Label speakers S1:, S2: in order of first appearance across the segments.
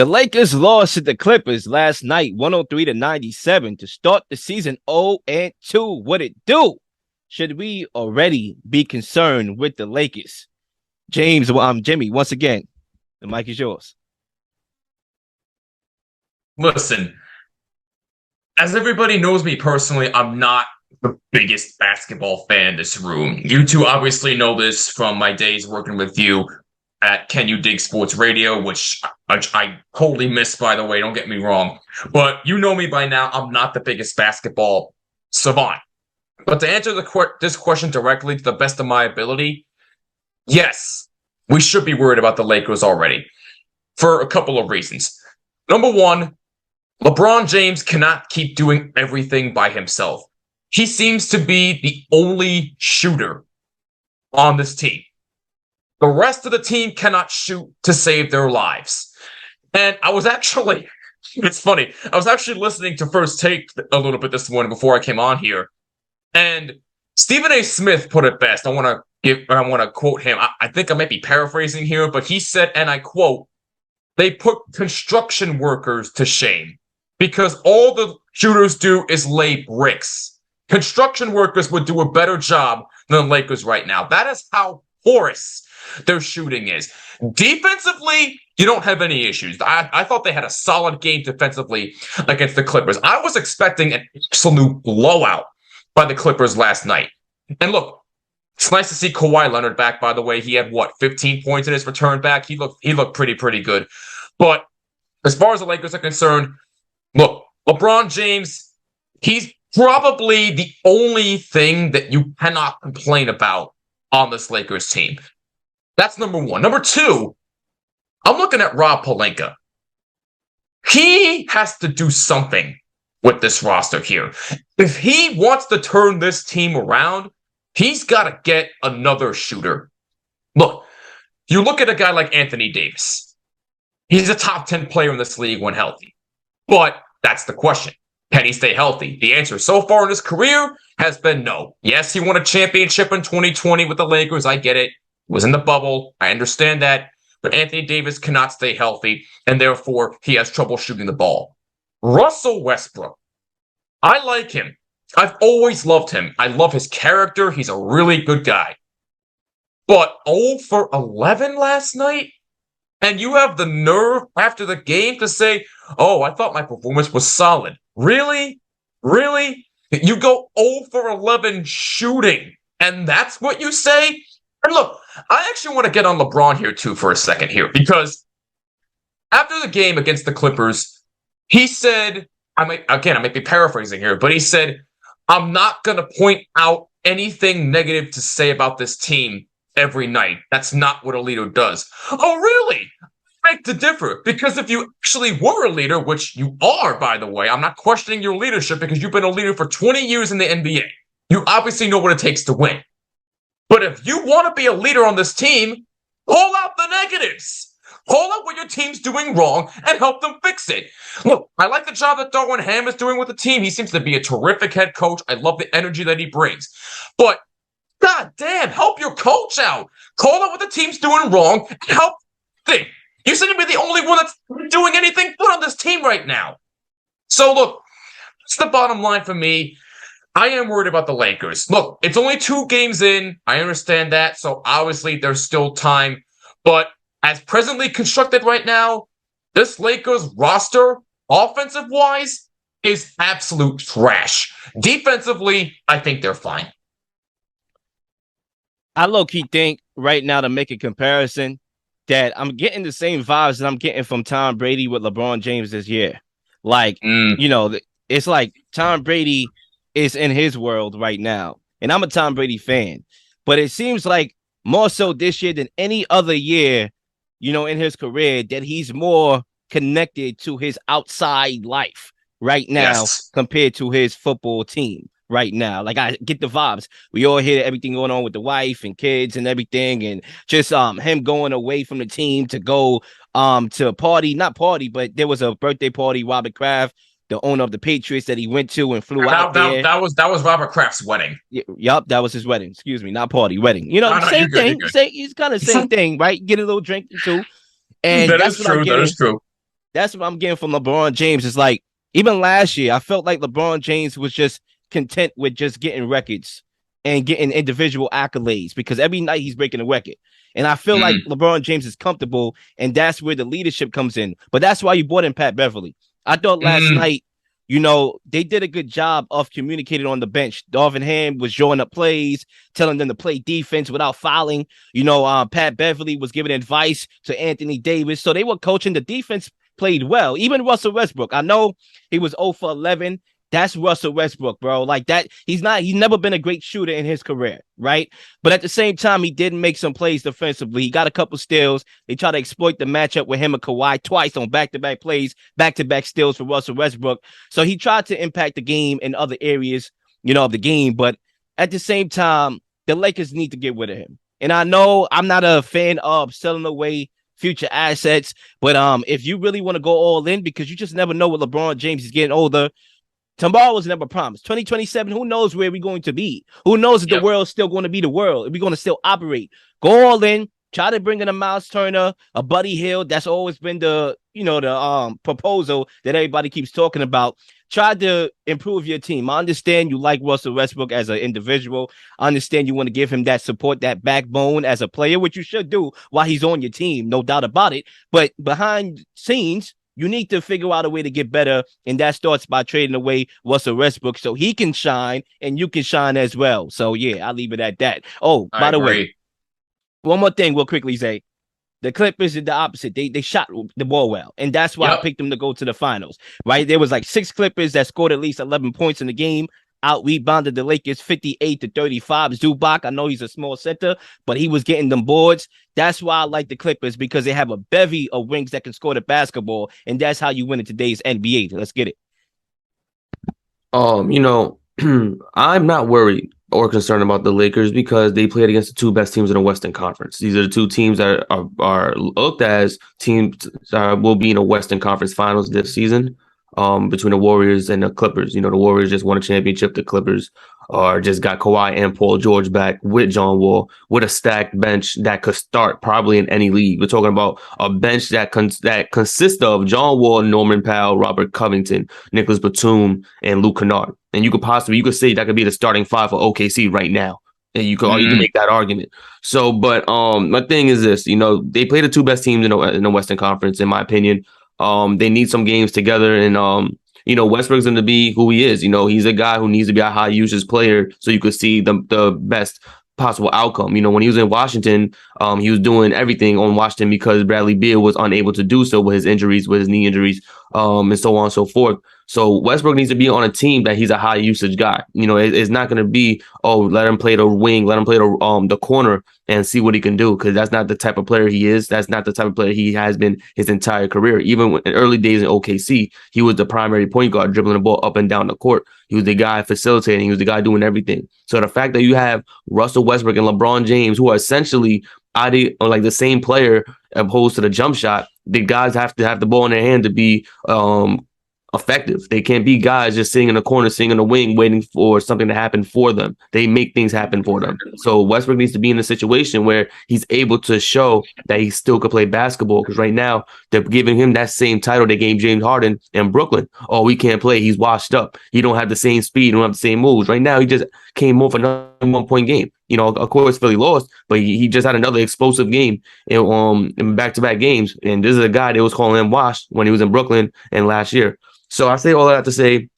S1: The Lakers lost to the Clippers last night, 103-97, to start the season 0-2. What it do? Should we already be concerned with the Lakers? James, Jimmy, once again, the mic is yours.
S2: Listen, as everybody knows me personally, I'm not the biggest basketball fan in this room. You two obviously know this from my days working with you at Can You Dig Sports Radio, which I totally miss, by the way, don't get me wrong. But you know me by now, I'm not the biggest basketball savant. But to answer this question directly to the best of my ability, yes, we should be worried about the Lakers already for a couple of reasons. Number one, LeBron James cannot keep doing everything by himself. He seems to be the only shooter on this team. The rest of the team cannot shoot to save their lives. And it's funny, I was actually listening to First Take a little bit this morning before I came on here. And Stephen A. Smith put it best. I want to quote him. I think I might be paraphrasing here, but he said, and I quote, "They put construction workers to shame because all the shooters do is lay bricks. Construction workers would do a better job than the Lakers right now." That is how porous their shooting is. Defensively, you don't have any issues. I thought they had a solid game defensively against the Clippers. I was expecting an absolute blowout by the Clippers last night. And look, it's nice to see Kawhi Leonard back, by the way. He had, 15 points in his return back? He looked pretty good. But as far as the Lakers are concerned, look, LeBron James, he's probably the only thing that you cannot complain about on this Lakers team. That's number one. Number two, I'm looking at Rob Pelinka. He has to do something with this roster here. If he wants to turn this team around, he's got to get another shooter. Look, you look at a guy like Anthony Davis. He's a top 10 player in this league when healthy. But that's the question. Can he stay healthy? The answer so far in his career has been no. Yes, he won a championship in 2020 with the Lakers. I get it. It was in the bubble. I understand that. But Anthony Davis cannot stay healthy, and therefore he has trouble shooting the ball. Russell Westbrook. I like him. I've always loved him. I love his character. He's a really good guy. But 0 for 11 last night? And you have the nerve after the game to say, "Oh, I thought my performance was solid." Really? Really? You go 0 for 11 shooting, and that's what you say? And look, I actually want to get on LeBron here too for a second here, because after the game against the Clippers, he said, I might be paraphrasing here, but he said, "I'm not going to point out anything negative to say about this team every night. That's not what a leader does." Oh, really? I beg to differ, because if you actually were a leader, which you are, by the way, I'm not questioning your leadership because you've been a leader for 20 years in the NBA. You obviously know what it takes to win. But if you want to be a leader on this team, call out the negatives. Call out what your team's doing wrong and help them fix it. Look, I like the job that Darwin Ham is doing with the team. He seems to be a terrific head coach. I love the energy that he brings. But God damn, help your coach out. Call out what the team's doing wrong and help them. You seem to be the only one that's doing anything good on this team right now. So look, that's the bottom line for me. I am worried about the Lakers. Look, it's only 2 games in. I understand that. So obviously there's still time. But as presently constructed right now, this Lakers roster, offensive-wise, is absolute trash. Defensively, I think they're fine.
S1: I low-key think right now, to make a comparison, that I'm getting the same vibes that I'm getting from Tom Brady with LeBron James this year. Like, it's like Tom Brady is in his world right now. And I'm a Tom Brady fan. But it seems like more so this year than any other year, in his career, that he's more connected to his outside life right now compared to his football team right now. Like, I get the vibes. We all hear everything going on with the wife and kids and everything, and just him going away from the team to go to a party, not party, but there was a birthday party, Robert Kraft, the owner of the Patriots, that he went to and flew out there.
S2: That was Robert Kraft's wedding.
S1: Yup, that was his wedding. Excuse me, not party, wedding. Same thing. It's kind of same thing, right? Get a little drink too. And
S2: that is true. That is true.
S1: That's what I'm getting from LeBron James. It's like, even last year, I felt like LeBron James was just content with just getting records and getting individual accolades because every night he's breaking a record. And I feel like LeBron James is comfortable, and that's where the leadership comes in. But that's why you brought in Pat Beverly. I thought last night, they did a good job of communicating on the bench. Darvin Ham was drawing up plays, telling them to play defense without fouling. Pat Beverly was giving advice to Anthony Davis. So they were coaching. The defense played well. Even Russell Westbrook. I know he was 0 for 11. That's Russell Westbrook, bro. Like that, he's never been a great shooter in his career, right? But at the same time, he did make some plays defensively. He got a couple steals. They tried to exploit the matchup with him and Kawhi twice on back-to-back plays, back-to-back steals for Russell Westbrook. So he tried to impact the game in other areas, of the game. But at the same time, the Lakers need to get rid of him. And I know I'm not a fan of selling away future assets, but if you really want to go all in, because you just never know what LeBron James is getting older. Tomorrow was never promised. 2027, who knows where we're going to be? Who knows if the world's still going to be the world? If we're going to still operate? Go all in. Try to bring in a Miles Turner, a Buddy Hield. That's always been the proposal that everybody keeps talking about. Try to improve your team. I understand you like Russell Westbrook as an individual. I understand you want to give him that support, that backbone as a player, which you should do while he's on your team, no doubt about it. But behind scenes, you need to figure out a way to get better, and that starts by trading away Russell Westbrook so he can shine and you can shine as well. So, yeah, I'll leave it at that. Oh, by the way, one more thing real quickly, Zay. The Clippers did the opposite. They shot the ball well, and that's why I picked them to go to the finals, right? There was like 6 Clippers that scored at least 11 points in the game. Out-rebounded the Lakers 58-35. Zubac, I know he's a small center, but he was getting them boards. That's why I like the Clippers, because they have a bevy of wings that can score the basketball, and that's how you win in today's NBA. Let's get it.
S3: I'm not worried or concerned about the Lakers because they played against the 2 best teams in the Western Conference. These are the 2 teams that are looked as teams will be in the Western Conference Finals this season. Between the Warriors and the Clippers. The Warriors just won a championship. The Clippers just got Kawhi and Paul George back with John Wall, with a stacked bench that could start probably in any league. We're talking about a bench that consists of John Wall, Norman Powell, Robert Covington, Nicholas Batum, and Luke Kennard. And you could say that could be the starting 5 for OKC right now. And you can make that argument. So, but my thing is this, they play the 2 best teams in the Western Conference, in my opinion. They need some games together, and Westbrook's going to be who he is. He's a guy who needs to be a high usage player, so you could see the best possible outcome. When he was in Washington, he was doing everything on Washington because Bradley Beal was unable to do so with his injuries, with his knee injuries, and so on and so forth. So Westbrook needs to be on a team that he's a high usage guy. It's not going to be, let him play the wing, let him play the corner and see what he can do, because that's not the type of player he is. That's not the type of player he has been his entire career. Even in early days in OKC, he was the primary point guard, dribbling the ball up and down the court. He was the guy facilitating. He was the guy doing everything. So the fact that you have Russell Westbrook and LeBron James, who are essentially like the same player opposed to the jump shot, the guys have to have the ball in their hand to be effective. They can't be guys just sitting in the corner, sitting in the wing, waiting for something to happen for them. They make things happen for them. So Westbrook needs to be in a situation where he's able to show that he still could play basketball, because right now they're giving him that same title they gave James Harden in Brooklyn. Oh, he can't play. He's washed up. He don't have the same speed. Don't have the same moves. Right now, he just came off another 1-point game. Of course, Philly lost, but he just had another explosive game in back-to-back games. And this is a guy that was calling him washed when he was in Brooklyn and last year. So I say all that to say,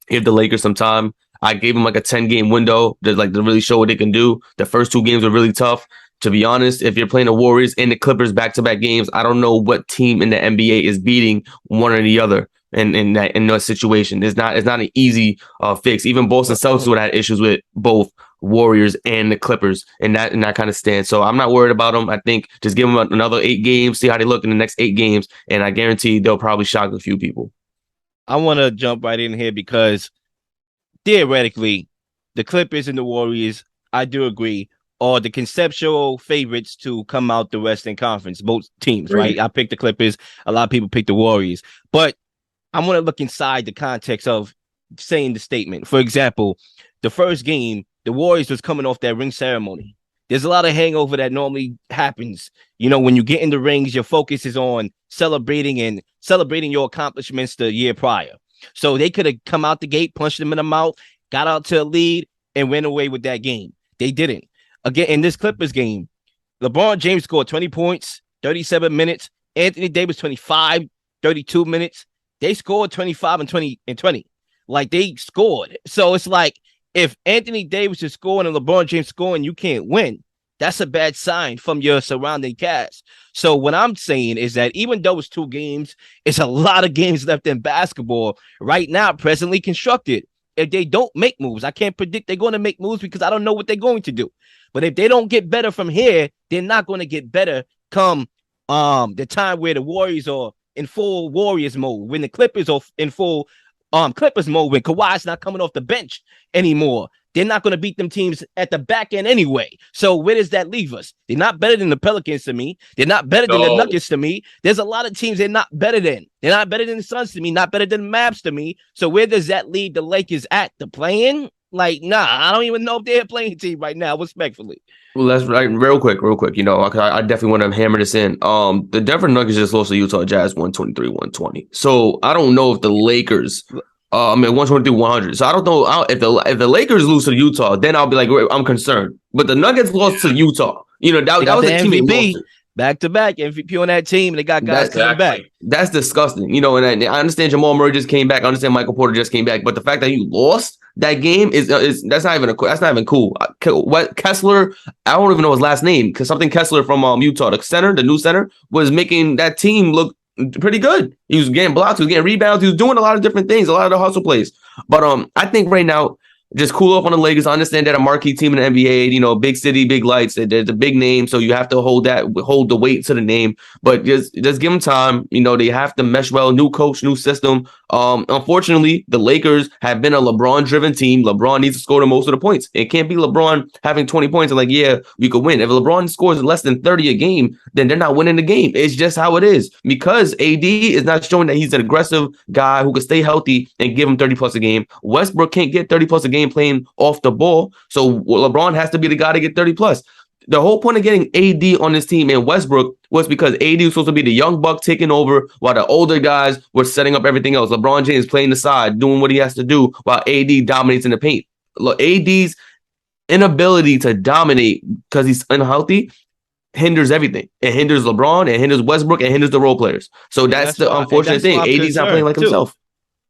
S3: give the Lakers some time. I gave them like a 10-game window to really show what they can do. The first 2 games were really tough. To be honest, if you're playing the Warriors and the Clippers back-to-back games, I don't know what team in the NBA is beating one or the other in that situation. It's not an easy fix. Even Boston Celtics would have had issues with both Warriors and the Clippers in that kind of stance. So I'm not worried about them. I think just give them another 8 games, see how they look in the next 8 games, and I guarantee they'll probably shock a few people.
S1: I want to jump right in here because theoretically, the Clippers and the Warriors, I do agree, are the conceptual favorites to come out the Western Conference, both teams, right? I picked the Clippers. A lot of people picked the Warriors. But I want to look inside the context of saying the statement. For example, the first game, the Warriors was coming off that ring ceremony. There's a lot of hangover that normally happens. You know, when you get in the rings, your focus is on celebrating your accomplishments the year prior. So they could have come out the gate, punched them in the mouth, got out to a lead, and went away with that game. They didn't. Again, in this Clippers game, LeBron James scored 20 points, 37 minutes. Anthony Davis, 25, 32 minutes. They scored 25 and 20 and 20. Like, they scored. So it's like, if Anthony Davis is scoring and LeBron James scoring, you can't win. That's a bad sign from your surrounding cast. So what I'm saying is that even though it's 2 games, it's a lot of games left in basketball right now, presently constructed. If they don't make moves, I can't predict they're going to make moves because I don't know what they're going to do. But if they don't get better from here, they're not going to get better come the time where the Warriors are in full Warriors mode, when the Clippers are in full Clippers mode, when Kawhi's not coming off the bench anymore. They're not going to beat them teams at the back end anyway. So where does that leave us? They're not better than the Pelicans to me. They're not better than the Nuggets to me. There's a lot of teams they're not better than. They're not better than the Suns to me, not better than the Mavs to me. So where does that leave the Lakers at? The play-in? Like, nah, I don't even know if they're a playing team right now, respectfully.
S3: Well, let's real quick. You know, I definitely want to hammer this in. The Denver Nuggets just lost to Utah Jazz 123-120. So I don't know if the Lakers 123-100. So I don't know if the Lakers lose to Utah, then I'll be like, I'm concerned. But the Nuggets lost to Utah. You know, that was a team
S1: MVP back to back MVP on that team. They got guys coming back.
S3: That's disgusting. You know, and I understand Jamal Murray just came back. I understand Michael Porter just came back. But the fact that you lost that game is that's not even cool. What Kessler? I don't even know his last name because something Kessler from Utah, the new center, was making that team look pretty good. He was getting blocks, he was getting rebounds, he was doing a lot of different things, a lot of the hustle plays. But I think right now, just cool off on the Lakers. I understand that a marquee team in the NBA, you know, big city, big lights. There's a big name, so you have to hold the weight to the name. But just give them time. You know, they have to mesh well. New coach, new system. Unfortunately, the Lakers have been a LeBron-driven team. LeBron needs to score the most of the points. It can't be LeBron having 20 points and like, yeah, we could win. If LeBron scores less than 30 a game, then they're not winning the game. It's just how it is because AD is not showing that he's an aggressive guy who can stay healthy and give him 30 plus a game. Westbrook can't get 30 plus a game playing off the ball. So LeBron has to be the guy to get 30 plus. The whole point of getting AD on this team and Westbrook was because AD was supposed to be the young buck taking over while the older guys were setting up everything else. LeBron James playing the side, doing what he has to do while AD dominates in the paint. Look, AD's inability to dominate because he's unhealthy hinders everything. It hinders LeBron, it hinders Westbrook, it hinders the role players. So that's the unfortunate thing. AD's not playing like himself.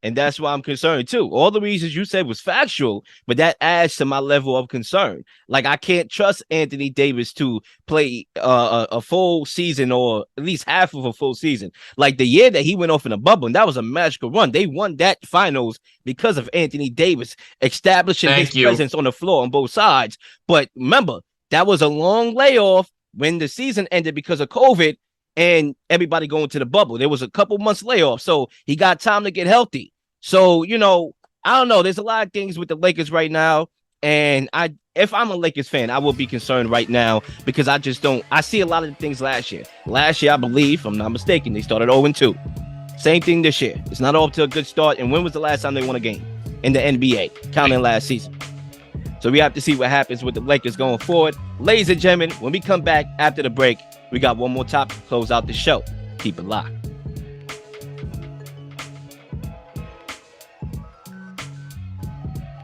S1: And that's why I'm concerned too. All the reasons you said was factual, but that adds to my level of concern. Like, I can't trust Anthony Davis to play a full season or at least half of a full season. Like the year that he went off in a bubble, and that was a magical run. They won that finals because of Anthony Davis establishing his presence on the floor on both sides. But remember, that was a long layoff when the season ended because of COVID. And everybody going to the bubble. There was a couple months layoff, so he got time to get healthy. So, you know, I don't know. There's a lot of things with the Lakers right now. And if I'm a Lakers fan, I will be concerned right now because I see a lot of the things last year. Last year, I believe, if I'm not mistaken, they started 0-2. Same thing this year. It's not off to a good start. And when was the last time they won a game in the NBA, counting last season? So we have to see what happens with the Lakers going forward. Ladies and gentlemen, when we come back after the break, we got one more topic to close out the show. Keep it locked.